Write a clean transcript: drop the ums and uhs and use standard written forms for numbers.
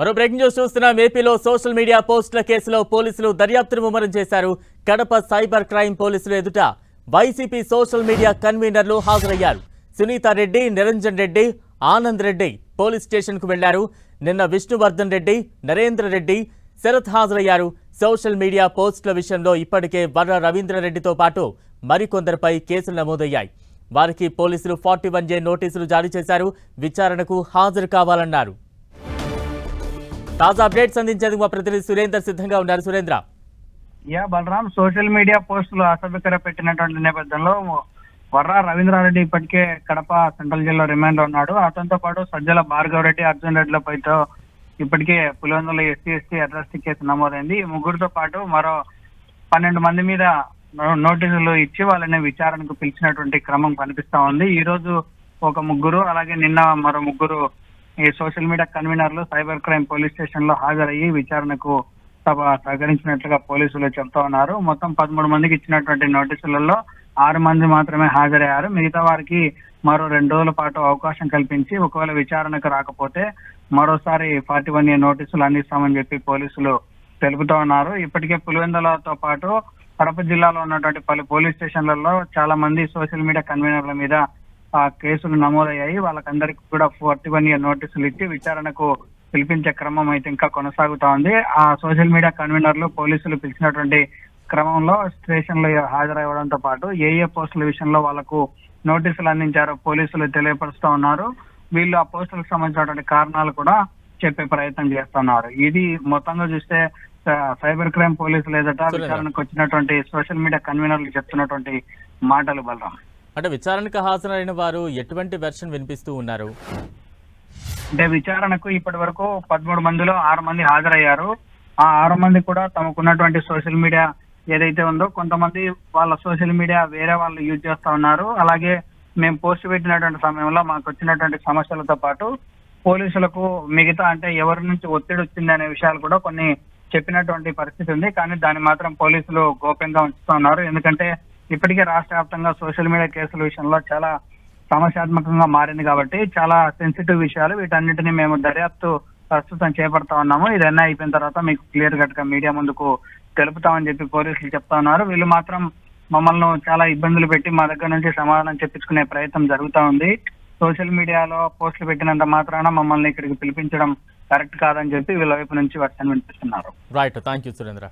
మరో breaking news చూస్తున్నాం. ఏపీలో సోషల్ మీడియా పోస్టుల కేసులో పోలీసులు దర్యాప్తును ముమ్మరం చేశారు. కడప సైబర్ క్రైమ్ పోలీసులు ఎదుట వైసీపీ సోషల్ మీడియా కన్వీనర్లు హాజరయ్యారు. సునీత రెడ్డి, నిరంజన్ రెడ్డి, ఆనంద్ రెడ్డి పోలీస్ స్టేషన్కు వెళ్లారు. నిన్న విష్ణువర్ధన్ రెడ్డి, నరేంద్ర రెడ్డి, శరత్ హాజరయ్యారు. సోషల్ మీడియా పోస్టుల విషయంలో ఇప్పటికే వర్ర రవీంద్రరెడ్డితో పాటు మరికొందరిపై కేసులు నమోదయ్యాయి. వారికి పోలీసులు 41A నోటీసులు జారీ చేశారు. విచారణకు హాజరు కావాలన్నారు. తాజా అప్డేట్స్ అందించేందుకు మా ప్రతినిధి సురేందర్ సిద్ధంగా ఉన్నారు. సురేంద్ర. బలరాం, సోషల్ మీడియా పోస్టులు అసభ్యకర పెట్టినటువంటి నేపథ్యంలో వర్ర రవీంద్రారెడ్డి ఇప్పటికే కడప సెంట్రల్ జైల్లో రిమాండ్ లో ఉన్నాడు. అతనితో పాటు సజ్జల భార్గవ్ రెడ్డి, అర్జున్ రెడ్డిలపైతో ఇప్పటికే పులివెందుల ఎస్సీ అట్రాసిటీ కేసు నమోదైంది. ఈ ముగ్గురితో పాటు మరో 12 మంది మీద నోటీసులు ఇచ్చి వాళ్ళని విచారణకు పిలిచినటువంటి క్రమం కనిపిస్తా ఉంది. ఈ రోజు ఒక ముగ్గురు, అలాగే నిన్న మరో ముగ్గురు ఈ సోషల్ మీడియా కన్వీనర్లు సైబర్ క్రైమ్ పోలీస్ స్టేషన్ లో హాజరయ్యి విచారణకు సహకరించినట్లుగా పోలీసులు చెప్తా ఉన్నారు. మొత్తం 13 మందికి ఇచ్చినటువంటి నోటీసులలో 6 మంది మాత్రమే హాజరయ్యారు. మిగతా వారికి మరో 2 రోజుల పాటు అవకాశం కల్పించి ఒకవేళ విచారణకు రాకపోతే మరోసారి 41A నోటీసులు అందిస్తామని చెప్పి పోలీసులు తెలుపుతా ఉన్నారు. ఇప్పటికే పులివెందులతో పాటు కడప జిల్లాలో ఉన్నటువంటి పలు పోలీస్ స్టేషన్లలో చాలా మంది సోషల్ మీడియా కన్వీనర్ల మీద కేసులు నమోదయ్యాయి. వాళ్ళకందరికీ కూడా 41A నోటీసులు ఇచ్చి విచారణకు పిలిపించే క్రమం అయితే ఇంకా కొనసాగుతా ఉంది. ఆ సోషల్ మీడియా కన్వీనర్లు పోలీసులు పిలిచినటువంటి క్రమంలో స్టేషన్ లో హాజరవ్వడంతో పాటు ఏ పోస్టుల విషయంలో వాళ్లకు నోటీసులు అందించారో పోలీసులు తెలియపరుస్తూ ఉన్నారు. వీళ్ళు ఆ పోస్టులకు సంబంధించినటువంటి కారణాలు కూడా చెప్పే ప్రయత్నం చేస్తున్నారు. ఇది మొత్తంగా చూస్తే సైబర్ క్రైమ్ పోలీసులు ఎదుట విచారణకు వచ్చినటువంటి సోషల్ మీడియా కన్వీనర్లు చెప్తున్నటువంటి మాటలు. బలరాం, అంటే విచారణకు హాజరైన వారు ఎటువంటి వెర్షన్ వినిపిస్తూ ఉన్నారు? అంటే విచారణకు ఇప్పటి వరకు 13 మందిలో 6 మంది హాజరయ్యారు. ఆ 6 మంది కూడా తమకున్నటువంటి సోషల్ మీడియా ఏదైతే ఉందో కొంతమంది వాళ్ళ సోషల్ మీడియా వేరే వాళ్ళు యూజ్ చేస్తా ఉన్నారు. అలాగే మేము పోస్ట్ పెట్టినటువంటి సమయంలో మాకు వచ్చినటువంటి సమస్యలతో పాటు పోలీసులకు మిగతా అంటే ఎవరి నుంచి ఒత్తిడి వచ్చింది అనే విషయాలు కూడా కొన్ని చెప్పినటువంటి పరిస్థితి ఉంది. కానీ దాన్ని మాత్రం పోలీసులు గోప్యంగా ఉంచుతూ ఉన్నారు. ఎందుకంటే ఇప్పటికే రాష్ట్ర వ్యాప్తంగా సోషల్ మీడియా కేసుల విషయంలో చాలా సమస్యాత్మకంగా మారింది కాబట్టి చాలా సెన్సిటివ్ విషయాలు. వీటన్నిటిని మేము దర్యాప్తు ప్రస్తుతం చేపడతా ఉన్నాము. ఇదన్నీ అయిపోయిన తర్వాత మీకు క్లియర్ కట్ గా మీడియా ముందుకు తెలుపుతామని చెప్పి పోలీసులు చెప్తా ఉన్నారు. వీళ్ళు మాత్రం మమ్మల్ని చాలా ఇబ్బందులు పెట్టి మా దగ్గర నుంచి సమాధానం చెప్పించుకునే ప్రయత్నం జరుగుతా ఉంది. సోషల్ మీడియాలో పోస్టులు పెట్టినంత మాత్రాన మమ్మల్ని ఇక్కడికి పిలిపించడం కరెక్ట్ కాదని చెప్పి వీళ్ళ వైపు నుంచి వర్షన్ వినిపిస్తున్నారు. Right, thank you Surendra.